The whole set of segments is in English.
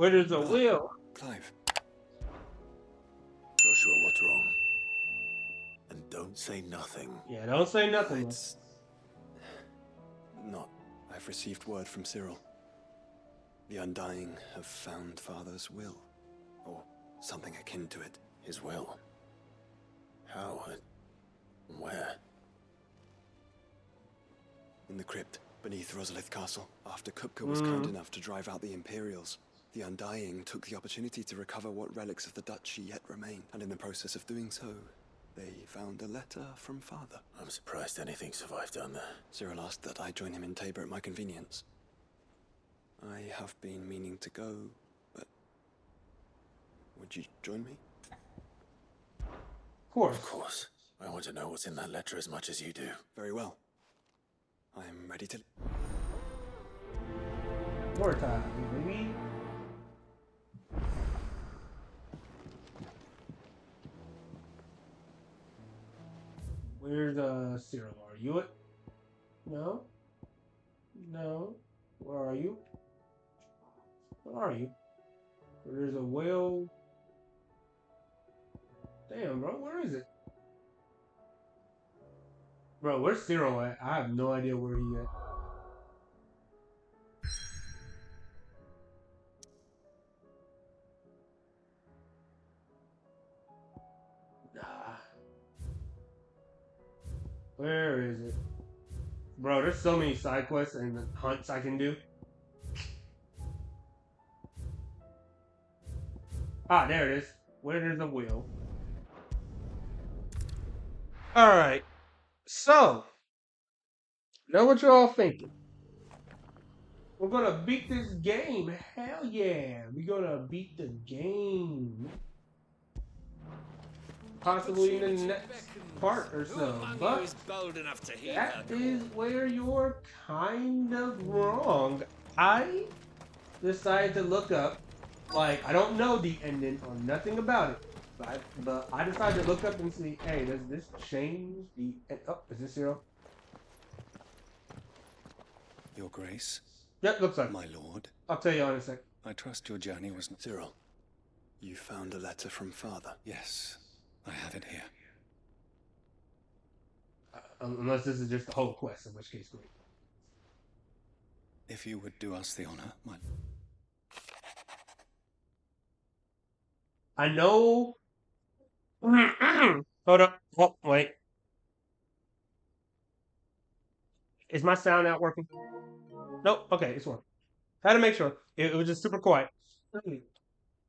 Where there's a will. Clive. Joshua, what's wrong? And don't say nothing. Yeah, don't say nothing. It's not. I've received word from Cyril. The Undying have found Father's will. Or something akin to it. His will? How? Where? In the crypt, beneath Rosalith Castle. After Kupka was kind enough to drive out the Imperials, the Undying took the opportunity to recover what relics of the Duchy yet remained. And in the process of doing so, they found a letter from Father. I'm surprised anything survived down there. Cyril asked that I join him in Tabor at my convenience. I have been meaning to go, but would you join me? Of course. Of course. I want to know what's in that letter as much as you do. Very well. I am ready to... More time, baby. Where's Cyril? Are you it? No? No. Where are you? Where are you? There's a whale. Damn, bro, where is it? Bro, where's Cyril at? I have no idea where he at. Nah. Where is it? Bro, there's so many side quests and hunts I can do. Ah, there it is. Where there's a wheel. Alright. So, know what you're all thinking. We're gonna beat this game. Hell yeah. We're gonna beat the game. Possibly in the next part or so. But that is where you're kind of wrong. I decided to look up, like, I don't know the ending or nothing about it. But I decided to look up and see, hey, does this change the... Oh, is this zero? Your Grace? Yep, looks like. My lord? I'll tell you in a sec. I trust your journey was not... Cyril, you found a letter from Father? Yes, I have it here. Unless this is just the whole quest, in which case, great. If you would do us the honor, my... I know... Hold up. Oh, wait. Is my sound not working? Nope. Okay, it's working. Had to make sure. It was just super quiet.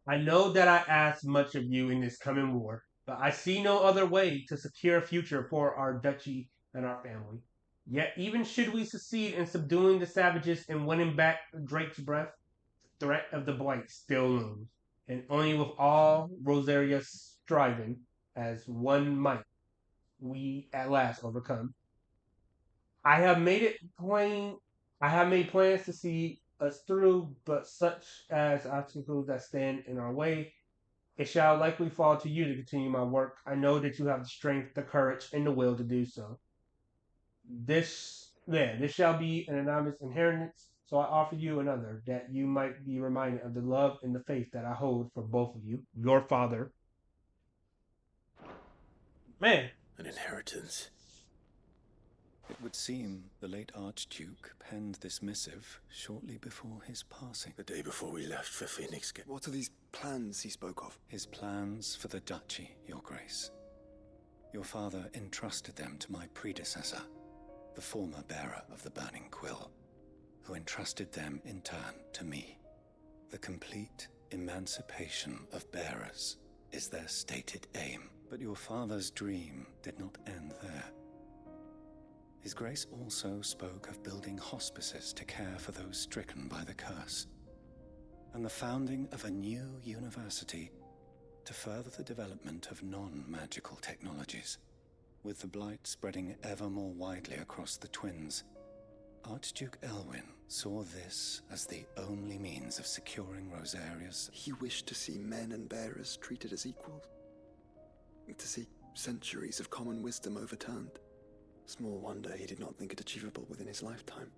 I know that I asked much of you in this coming war, but I see no other way to secure a future for our duchy and our family. Yet, even should we succeed in subduing the savages and winning back Drake's breath, the threat of the Blight still looms. And only with all Rosaria striving as one might, we at last overcome. I have made it plain. I have made plans to see us through, but such as obstacles that stand in our way, it shall likely fall to you to continue my work. I know that you have the strength, the courage, and the will to do so. This shall be an anonymous inheritance, so I offer you another, that you might be reminded of the love and the faith that I hold for both of you, your father. Man. An inheritance. It would seem the late Archduke penned this missive shortly before his passing. The day before we left for Phoenix. What are these plans he spoke of? His plans for the duchy, Your Grace. Your father entrusted them to my predecessor, the former bearer of the Burning Quill, who entrusted them in turn to me. The complete emancipation of bearers is their stated aim. But your father's dream did not end there. His Grace also spoke of building hospices to care for those stricken by the curse, and the founding of a new university to further the development of non-magical technologies. With the Blight spreading ever more widely across the Twins, Archduke Elwyn saw this as the only means of securing Rosaria's... He wished to see men and bearers treated as equals. To see centuries of common wisdom overturned. Small wonder he did not think it achievable within his lifetime.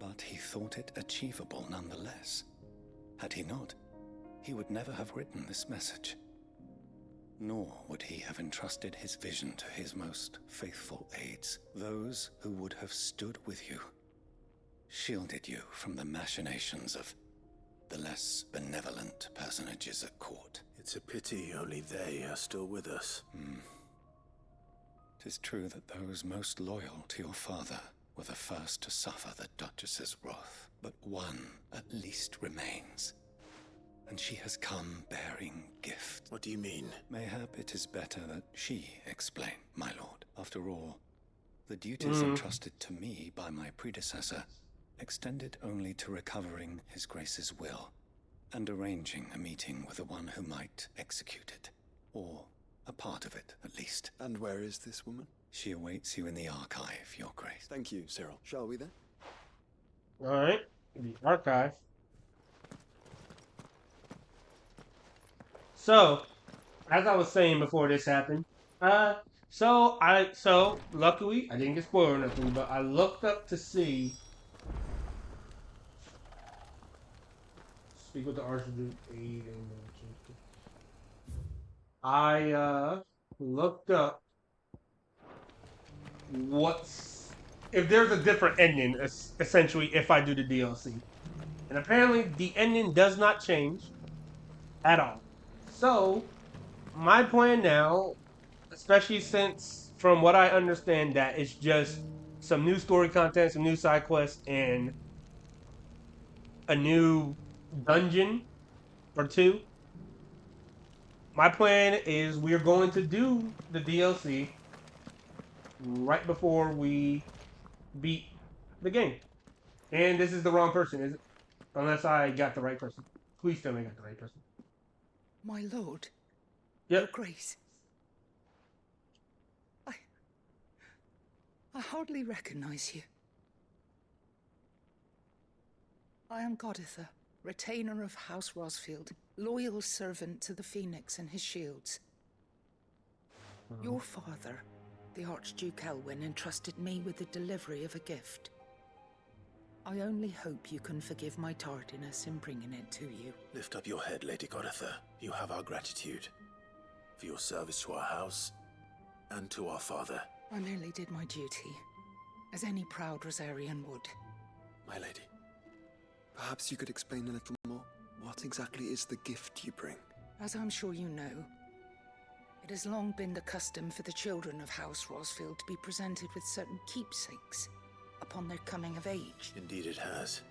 But he thought it achievable nonetheless. Had he not, he would never have written this message. Nor would he have entrusted his vision to his most faithful aides, those who would have stood with you, shielded you from the machinations of the less benevolent personages at court. It's a pity only they are still with us. 'Tis true that those most loyal to your father were the first to suffer the Duchess's wrath, but one at least remains. And she has come bearing gift. What do you mean? Mayhap it is better that she explain, my lord. After all, the duties entrusted to me by my predecessor extended only to recovering His Grace's will and arranging a meeting with the one who might execute it, or a part of it, at least. And where is this woman? She awaits you in the archive, Your Grace. Thank you, Cyril. Shall we then? Alright. The archive. So, as I was saying before this happened, so luckily I didn't get spoiled or nothing, but I looked up to see. Speak with the Archduke. I looked up if there's a different ending, essentially, if I do the DLC, and apparently the ending does not change at all. So, my plan now, especially since, from what I understand, that it's just some new story content, some new side quests, and a new dungeon or two. My plan is we're going to do the DLC right before we beat the game. And this is the wrong person, is it? Unless I got the right person. Please tell me I got the right person. My lord. Yep. Your Grace. I hardly recognize you. I am Goditha, retainer of House Rosfield, loyal servant to the Phoenix and his shields. Your father, the Archduke Elwyn, entrusted me with the delivery of a gift. I only hope you can forgive my tardiness in bringing it to you. Lift up your head, Lady Goditha. You have our gratitude for your service to our house and to our father. I merely did my duty, as any proud Rosarian would. My lady, perhaps you could explain a little more? What exactly is the gift you bring? As I'm sure you know, it has long been the custom for the children of House Rosfield to be presented with certain keepsakes upon their coming of age. Indeed it has.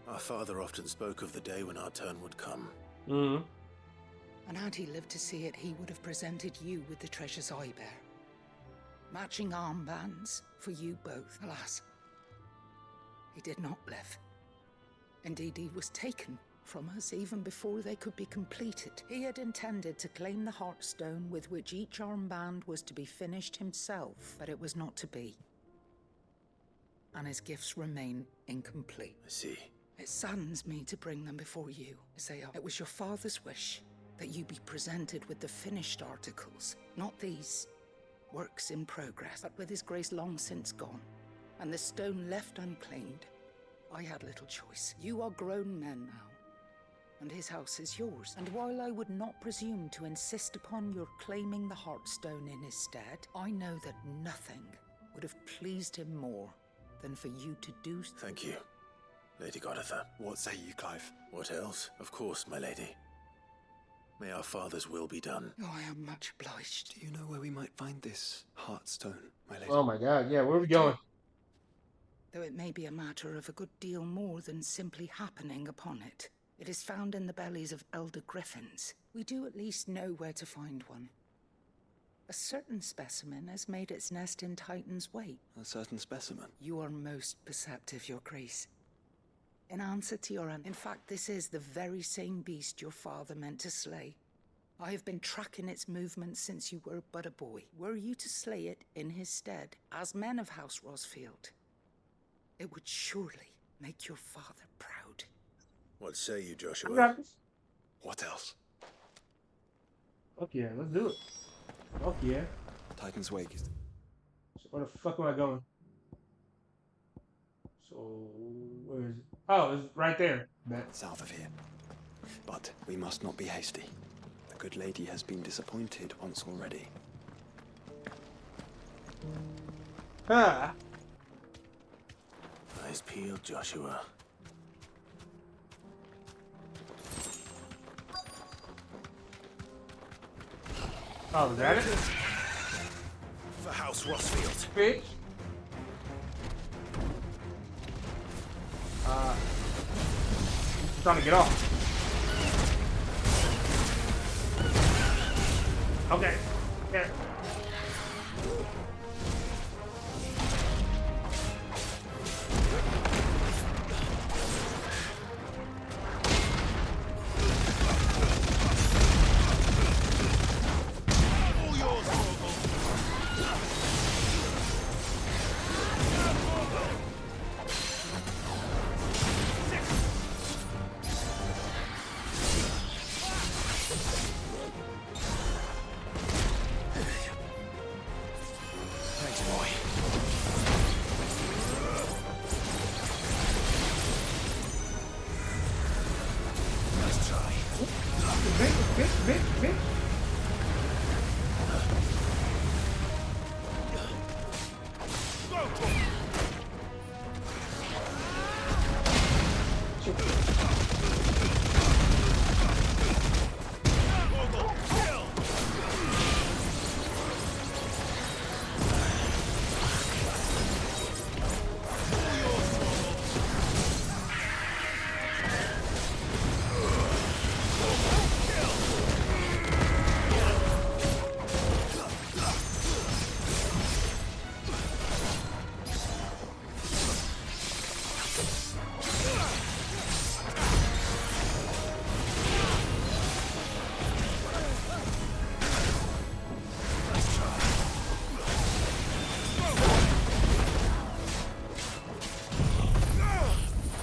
Our father often spoke of the day when our turn would come. And had he lived to see it, he would have presented you with the treasures I bear. Matching armbands for you both. Alas, he did not live. Indeed, he was taken from us even before they could be completed. He had intended to claim the Heartstone with which each armband was to be finished himself, but it was not to be. And his gifts remain incomplete. I see. It saddens me to bring them before you, as they are. It was your father's wish that you be presented with the finished articles, not these works in progress, but with his grace long since gone, and the stone left unclaimed. I had little choice. You are grown men now, and his house is yours. And while I would not presume to insist upon your claiming the Heartstone in his stead, I know that nothing would have pleased him more than for you to do so. Thank you, Lady Goditha. What say you, Clive? What else? Of course, my lady. May our father's will be done. Oh, I am much obliged. Do you know where we might find this Heartstone, my lady? Oh my god, yeah, where are we going? Though it may be a matter of a good deal more than simply happening upon it. It is found in the bellies of elder griffins. We do at least know where to find one. A certain specimen has made its nest in Titan's Weight. A certain specimen? You are most perceptive, Your Grace. In answer to your in fact, this is the very same beast your father meant to slay. I have been tracking its movements since you were but a boy. Were you to slay it in his stead, as men of House Rosfield, it would surely make your father proud. What say you, I Joshua? got this. What else? Fuck yeah, let's do it. Fuck yeah. Titan's Wake. So where the fuck am I going? So, where is it? Oh, it's right there. Bet. South of here. But we must not be hasty. The good lady has been disappointed once already. Ah. Eyes peeled, Joshua. Oh, is that it? For House Rossfield. Bitch. I'm trying to get off. Okay. Yeah. Thanks, boy. Nice try. Bitch.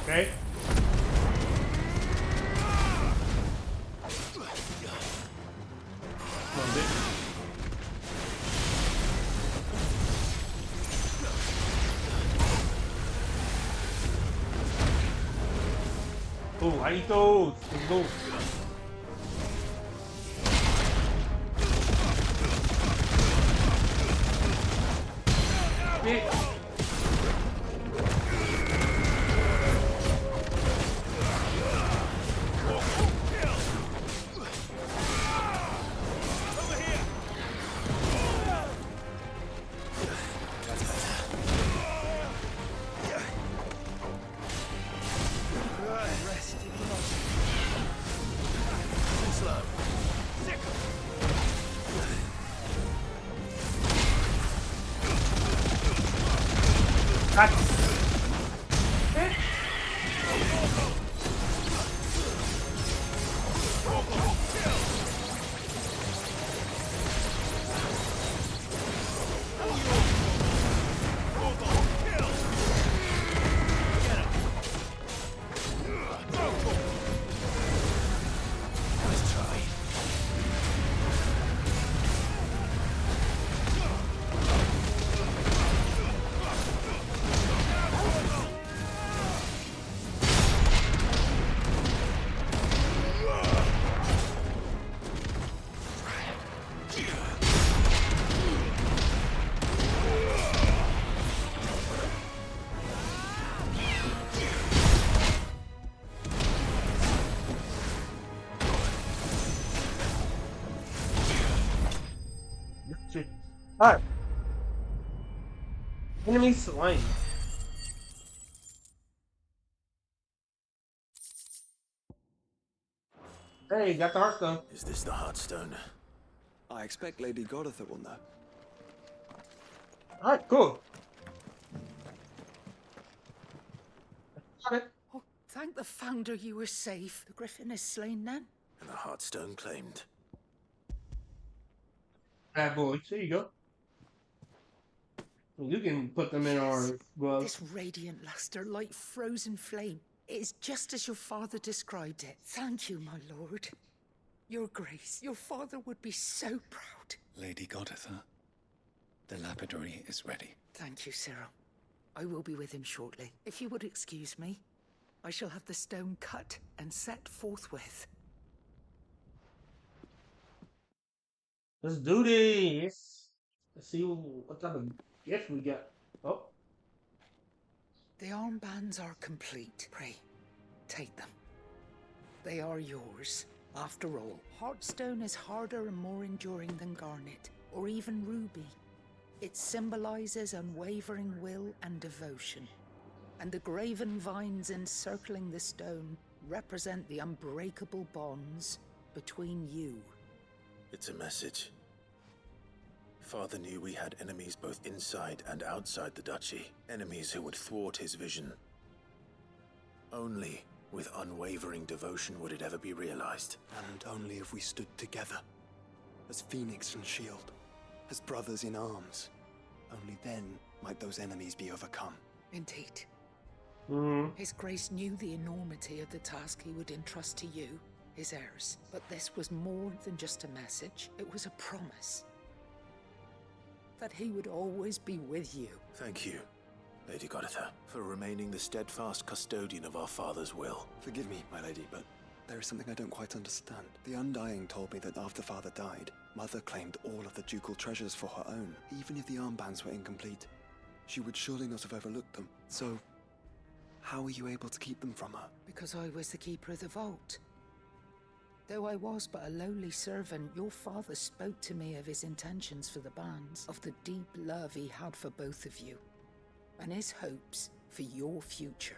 Okay. Come on, bitch. Oh, I eat those. Let's go. Bitch. Gotcha. Bitch. Alright. Enemy slain. Hey, got the Hearthstone. Is this the Heartstone? I expect Lady Goditha will know. Alright, cool. Okay. Oh, thank the Founder you were safe. The Griffin is slain then. And the Heartstone claimed. Bad boy. There you go. You can put them in our gloves. This radiant luster, like frozen flame, is just as your father described it. Thank you, my lord. Your Grace, your father would be so proud. Lady Goditha, the lapidary is ready. Thank you, Cyril. I will be with him shortly. If you would excuse me, I shall have the stone cut and set forthwith. Let's do this. Let's see what type of gift we got. Oh, The armbands are complete. Pray, take them. They are yours. After all, Heartstone is harder and more enduring than Garnet, or even Ruby. It symbolizes unwavering will and devotion. And the graven vines encircling the stone represent the unbreakable bonds between you. It's a message. Father knew we had enemies both inside and outside the duchy. Enemies who would thwart his vision. Only with unwavering devotion would it ever be realized. And only if we stood together, as Phoenix and Shield, as brothers in arms. Only then might those enemies be overcome. Indeed. mm, His Grace knew the enormity of the task he would entrust to you, his heirs. But this was more than just a message. It was a promise. That he would always be with you. Thank you, Lady Goditha, for remaining the steadfast custodian of our father's will. Forgive me, my lady, but there is something I don't quite understand. The Undying told me that after Father died, Mother claimed all of the ducal treasures for her own. Even if the armbands were incomplete, she would surely not have overlooked them. So, how were you able to keep them from her? Because I was the keeper of the vault. Though I was but a lowly servant, your father spoke to me of his intentions for the bands, of the deep love he had for both of you, and his hopes for your future.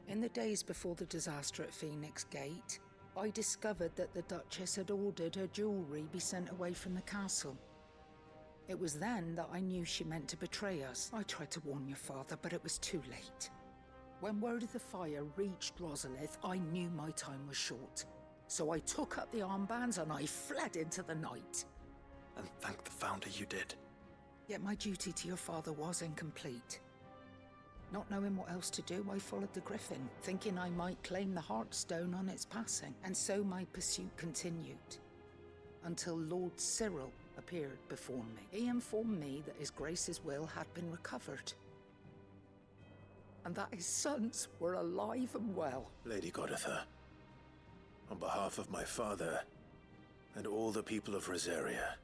In the days before the disaster at Phoenix Gate, I discovered that the Duchess had ordered her jewelry be sent away from the castle. It was then that I knew she meant to betray us. I tried to warn your father, but it was too late. When word of the fire reached Rosalith, I knew my time was short. So I took up the armbands and I fled into the night. And thank the Founder you did. Yet my duty to your father was incomplete. Not knowing what else to do, I followed the Griffin, thinking I might claim the Heartstone on its passing. And so my pursuit continued, until Lord Cyril appeared before me. He informed me that His Grace's will had been recovered, and that his sons were alive and well. Lady Goditha, on behalf of my father and all the people of Rosaria,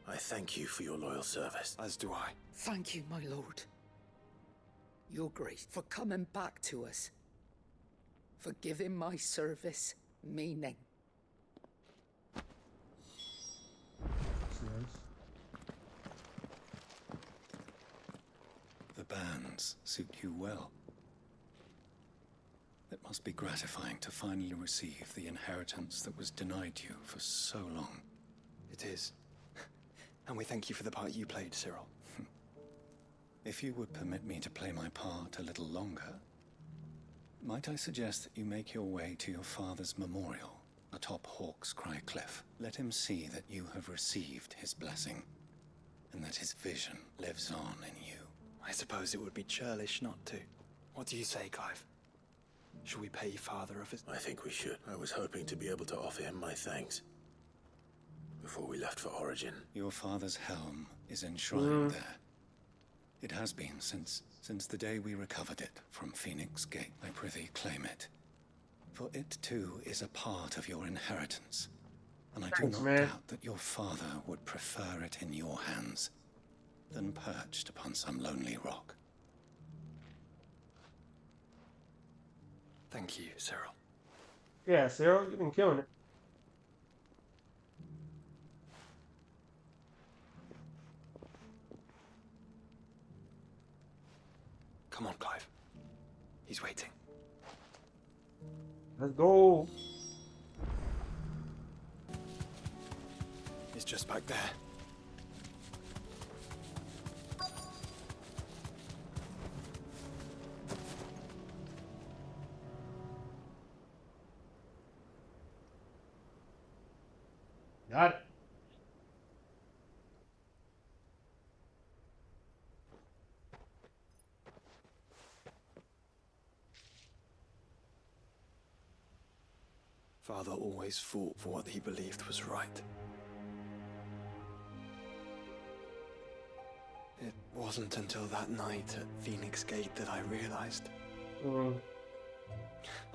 I thank you for your loyal service. As do I. Thank you, my lord. Your Grace, for coming back to us. For giving my service meaning. The bands suit you well. It must be gratifying to finally receive the inheritance that was denied you for so long. It is. And we thank you for the part you played, Cyril. If you would permit me to play my part a little longer, might I suggest that you make your way to your father's memorial atop Hawk's Cry Cliff. Let him see that you have received his blessing, and that his vision lives on in you. I suppose it would be churlish not to. What do you say, Clive? Shall we pay Father of his... I think we should. I was hoping to be able to offer him my thanks before we left for Origin. Your father's helm is enshrined there. It has been since the day we recovered it from Phoenix Gate. I prithee claim it. For it too is a part of your inheritance. And I do Thanks, not man. doubt that your father would prefer it in your hands than perched upon some lonely rock. Thank you, Cyril. yeah, Cyril, you've been killing it. Come on, Clive. He's waiting. Let's go. He's just back there. Got it. Father always fought for what he believed was right. It wasn't until that night at Phoenix Gate that I realized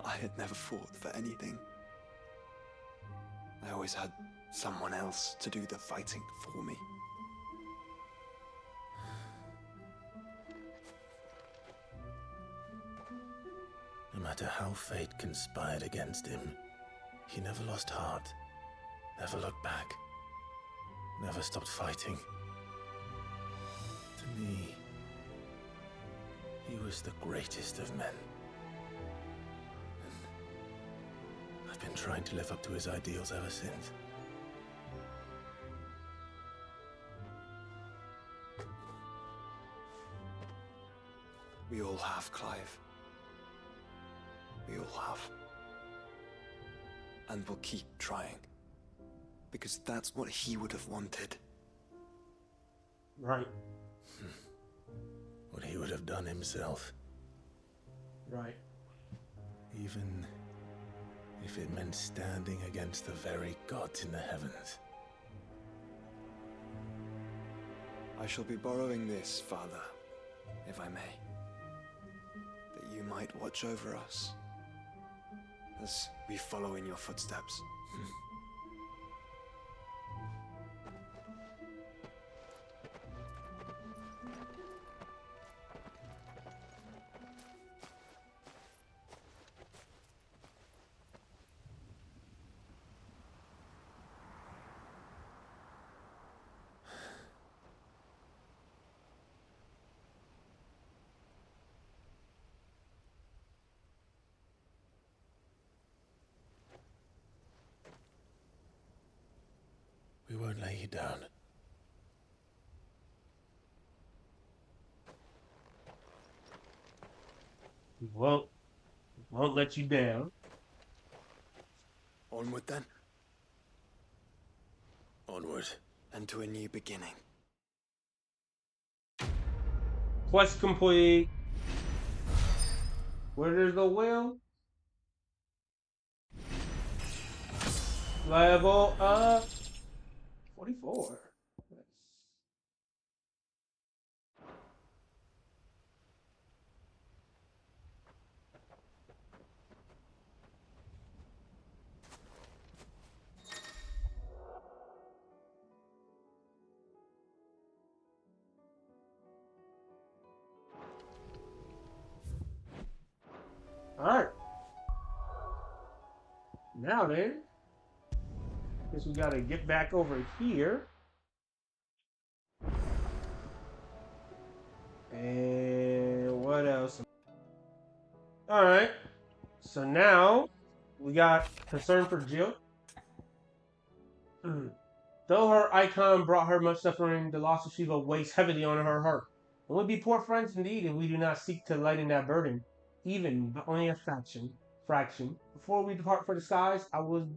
I had never fought for anything. I always had someone else to do the fighting for me. No matter how fate conspired against him, he never lost heart, never looked back, never stopped fighting. To me, he was the greatest of men. And I've been trying to live up to his ideals ever since. We all have, Clive. We all have. And we'll keep trying. Because that's what he would have wanted. Right. What he would have done himself. Right. Even if it meant standing against the very gods in the heavens. I shall be borrowing this, Father, if I may. That you might watch over us as we follow in your footsteps. We won't lay you down. We won't let you down. Onward then, Onward. and to a new beginning. Quest complete. Where there's the will, level up. 44. Alright. Now then, guess we gotta get back over here. And what else? Alright. So now we got concern for Jill. Though her icon brought her much suffering, the loss of Shiva weighs heavily on her heart. And we'll be poor friends indeed if we do not seek to lighten that burden, even but only a fraction. Before we depart for the skies, I will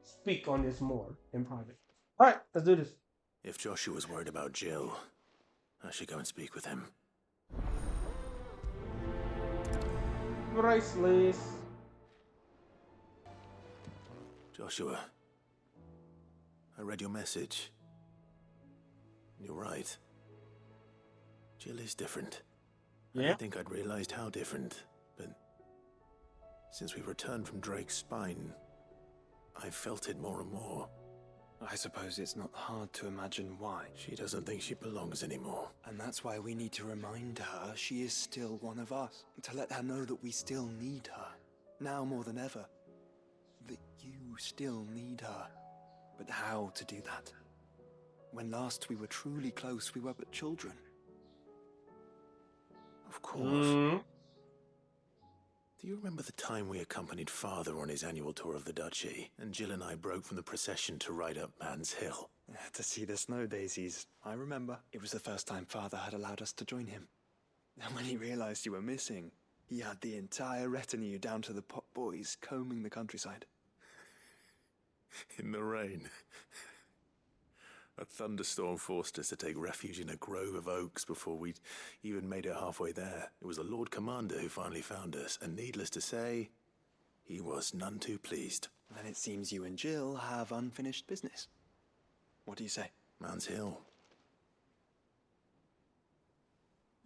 speak on this more in private. Alright, let's do this. If Joshua's worried about Jill, I should go and speak with him. Priceless. Joshua, I read your message. You're right. Jill is different. I Yeah? didn't think I'd realized how different, but since we returned from Drake's spine, I've felt it more and more. I suppose it's not hard to imagine why. She doesn't think she belongs anymore. And that's why we need to remind her she is still one of us. To let her know that we still need her. Now more than ever. That you still need her. But how to do that? When last we were truly close, we were but children. Of course. Do you remember the time we accompanied Father on his annual tour of the Duchy, and Jill and I broke from the procession to ride up Man's Hill? To see the snow daisies, I remember. It was the first time Father had allowed us to join him. And when he realized you were missing, he had the entire retinue down to the pot boys combing the countryside. In the rain. A thunderstorm forced us to take refuge in a grove of oaks before we'd even made it halfway there. It was the Lord Commander who finally found us, and needless to say, he was none too pleased. Then it seems you and Jill have unfinished business. What do you say? Man's Hill.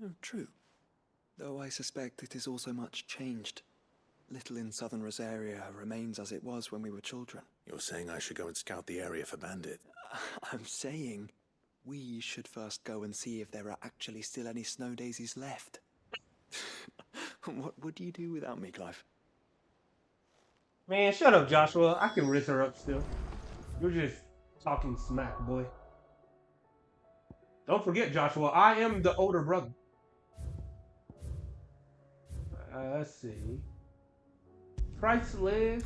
Oh, true. Though I suspect it is also much changed. little in southern Rosaria remains as it was when we were children. You're saying I should go and scout the area for bandit? I'm saying we should first go and see if there are actually still any snow daisies left. What would you do without me, Clive? Man, shut up, Joshua. I can rinse her up still. You're just talking smack, boy. Don't forget, Joshua, I am the older brother. Let's see. Priceless.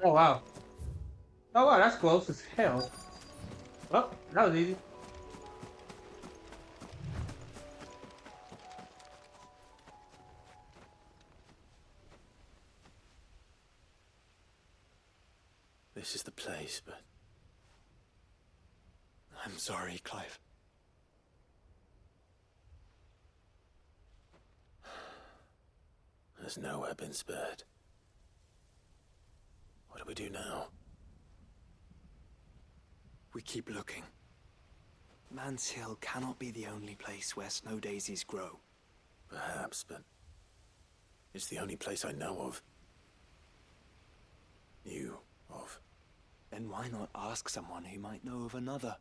Oh, wow. Oh, wow, that's close as hell. Oh, that was easy. This is the place, but I'm sorry, Clive. there's nowhere been spared. What do we do now? We keep looking. Man's Hill cannot be the only place where snow daisies grow. Perhaps, but it's the only place I know of. Knew of. Then why not ask someone who might know of another?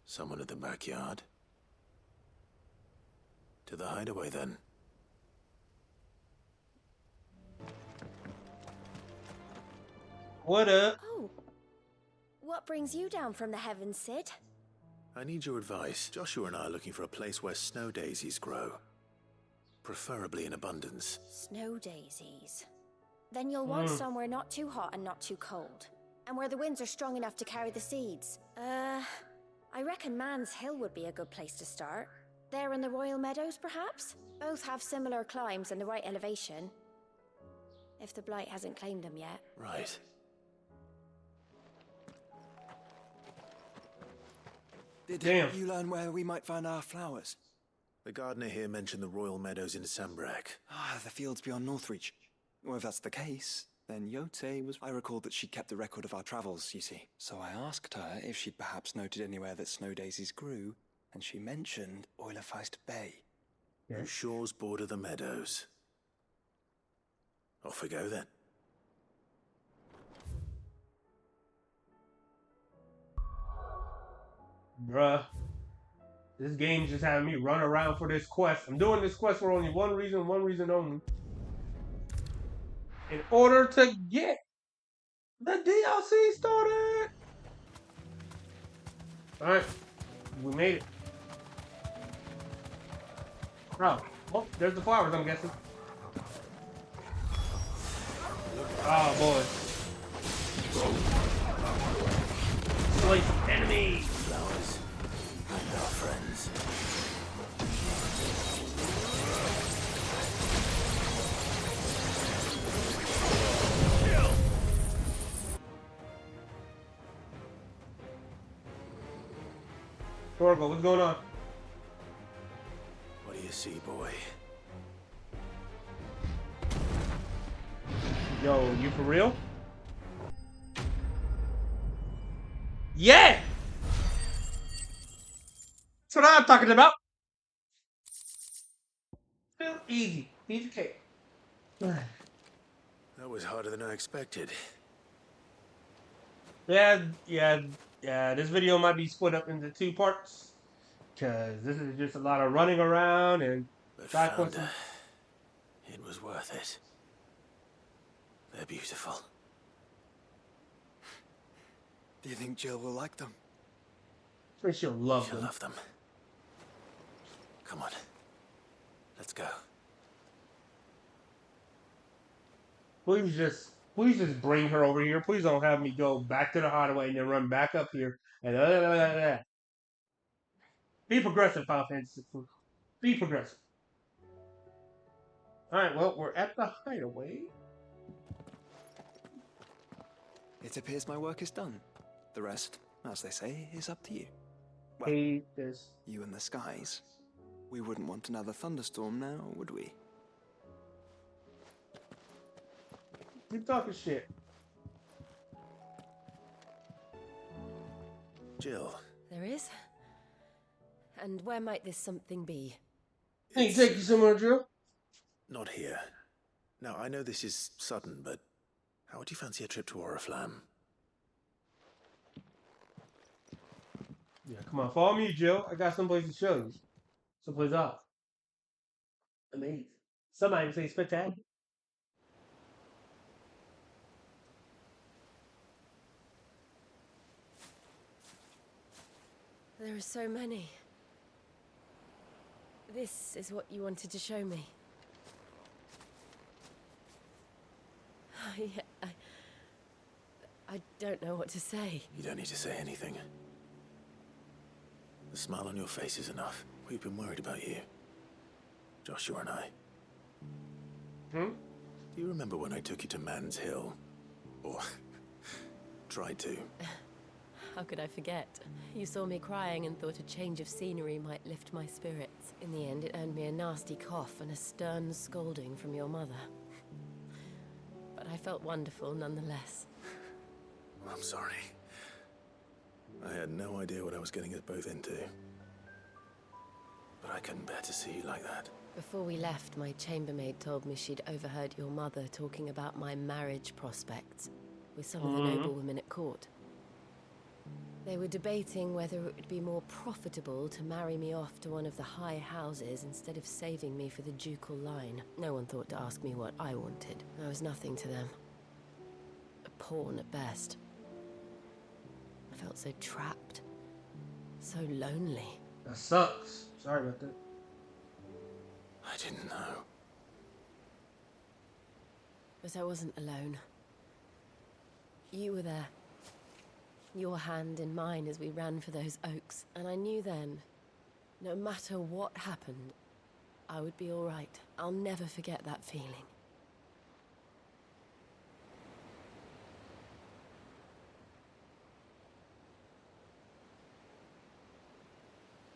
Someone at the backyard? To the hideaway, then. What up? Oh. What brings you down from the heavens, Sid? I need your advice. Joshua and I are looking for a place where snow daisies grow. Preferably in abundance. Snow daisies. Then you'll want somewhere not too hot and not too cold. And where the winds are strong enough to carry the seeds. I reckon Man's Hill would be a good place to start. There in the Royal Meadows, perhaps? Both have similar climbs and the right elevation. If the Blight hasn't claimed them yet. Right. Did you learn where we might find our flowers? The gardener here mentioned the Royal Meadows in Sambrak. The fields beyond Northreach. Well, if that's the case, then Yote was... I recalled that she kept the record of our travels, you see. So I asked her if she'd perhaps noted anywhere that snow daisies grew, and she mentioned Oilerfeist Bay. Whose shores border the meadows. Off we go, then. Bruh. This game's just having me run around for this quest. I'm doing this quest for only one reason only. In order to get the DLC started. Alright. We made it. Oh, there's the flowers, I'm guessing. Oh, boy. Slay some enemies. Flowers. And our friends. Torgo, what's going on? What do you see, boy? Yo, you for real? Yeah! That's what I'm talking about. Easy. Easy cake. That was harder than I expected. Yeah. This video might be split up into 2 parts. Because this is just a lot of running around and But side found quests. her. It was worth it. They're beautiful. Do you think Jill will like them? I think she'll love She'll them. love them. Come on. Let's go. Please just bring her over here. Please don't have me go back to the hideaway and then run back up here. And Be progressive, Final Fantasy. Be progressive. Alright, well, we're at the hideaway. It appears my work is done. The rest, as they say, is up to you. Well, Hey, this. you and the skies. We wouldn't want another thunderstorm now, would we? Keep talking shit. Jill, There is? And where might this something be? Can you It's take you somewhere, Jill? not here. Now, I know this is sudden, but how would you fancy a trip to Oriflamme? Yeah, come on, follow me, Jill. I got someplace to show you. Someplace else. Amazing. Somebody would say spectacular. There are so many. This is what you wanted to show me. Yeah, I don't know what to say. You don't need to say anything. The smile on your face is enough. We've been worried about you. Joshua and I. Hmm? Do you remember when I took you to Man's Hill? Or tried to? How could I forget? You saw me crying and thought a change of scenery might lift my spirits. In the end, it earned me a nasty cough and a stern scolding from your mother. But I felt wonderful nonetheless. I'm sorry. I had no idea what I was getting us both into. But I couldn't bear to see you like that. Before we left, my chambermaid told me she'd overheard your mother talking about my marriage prospects with some of the noblewomen at court. They were debating whether it would be more profitable to marry me off to one of the high houses instead of saving me for the ducal line. No one thought to ask me what I wanted. I was nothing to them. A pawn at best. I felt so trapped. So lonely. That sucks. Sorry about that. I didn't know. But I wasn't alone. You were there. Your hand in mine as we ran for those oaks. And I knew then, no matter what happened, I would be all right. I'll never forget that feeling.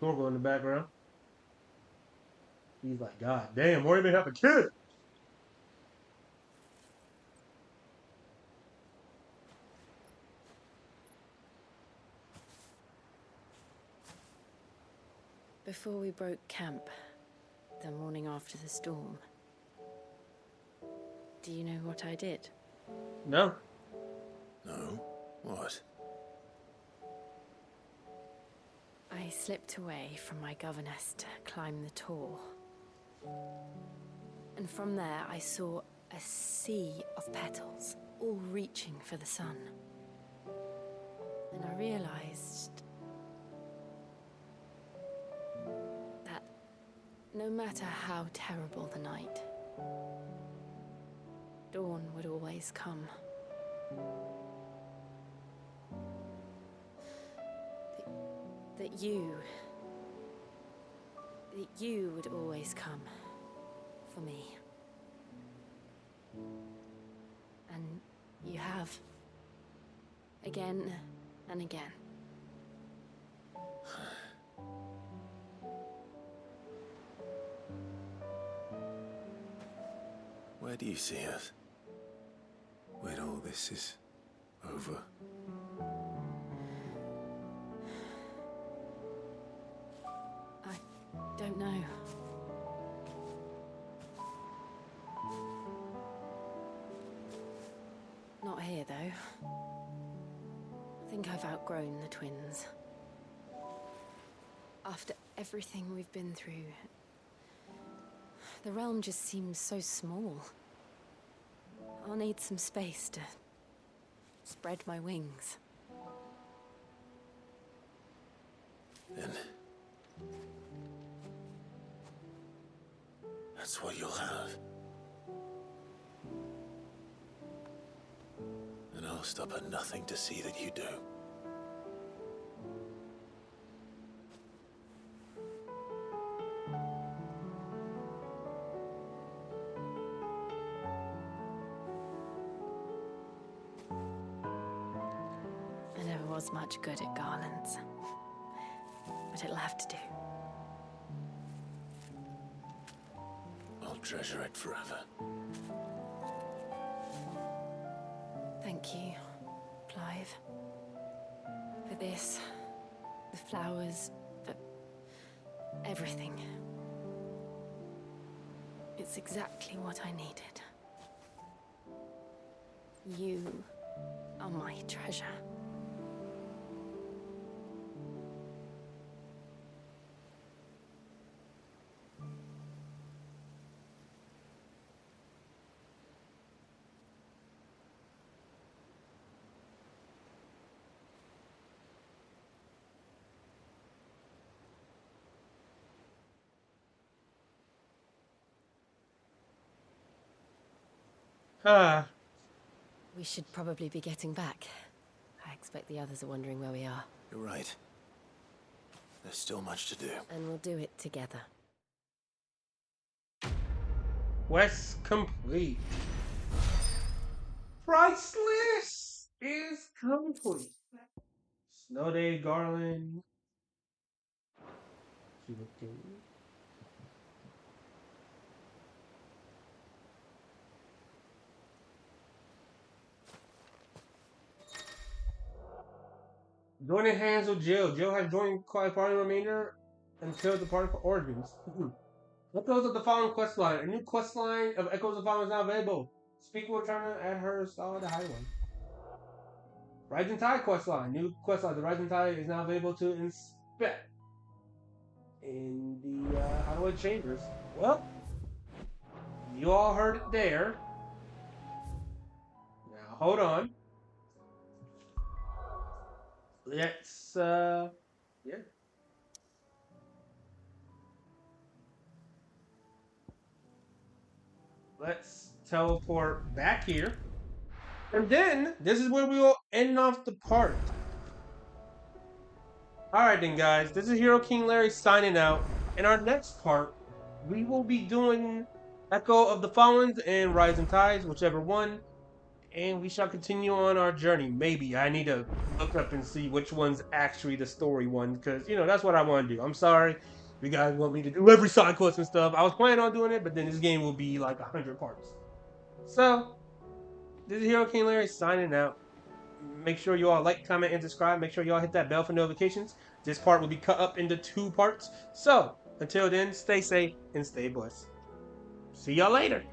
Torgo in the background. He's like, God damn, why even have a kid? Before we broke camp, the morning after the storm, do you know what I did? No. No? What? I slipped away from my governess to climb the tor. And from there I saw a sea of petals, all reaching for the sun. And I realized that no matter how terrible the night, dawn would always come. That you would always come for me. And you have. Again and again. Where do you see us? When all this is over? I don't know. Not here, though. I think I've outgrown the twins. After everything we've been through, the realm just seems so small. I'll need some space to spread my wings. Then that's what you'll have. And I'll stop at nothing to see that you do. I never was much good at garlands, but it'll have to do. I'll treasure it forever. Thank you, Clive. For this, the flowers, for everything. It's exactly what I needed. You are my treasure. Ah, We should probably be getting back. I expect the others are wondering where we are. You're right. There's still much to do. And we'll do it together. quest complete. Priceless is complete. Snow Day Garland. Sugarcane. Joining hands with Jill. Jill has joined Clive party remainder until the party for origins. Echoes of the Fallen quest line. A new quest line of Echoes of the Fallen is now available. Speak will return at her stall the high one. Rising Tide quest line. New quest line. The Rising Tide is now available to inspect in the highway chambers. Well, you all heard it there. Now hold on. Let's yeah. Let's teleport back here. And then this is where we will end off the part. Alright then guys, this is Hero King Larry signing out. In our next part, we will be doing Echo of the Fallen and Rising Tides, whichever one. And we shall continue on our journey. Maybe I need to look up and see which one's actually the story one, because you know that's what I want to do. I'm sorry, if you guys want me to do every side quest and stuff. I was planning on doing it, but then this game will be like 100 parts. So this is Hero King Larry signing out. Make sure you all like, comment, and subscribe. Make sure you all hit that bell for notifications. This part will be cut up into 2 parts. So until then, stay safe and stay blessed. See y'all later.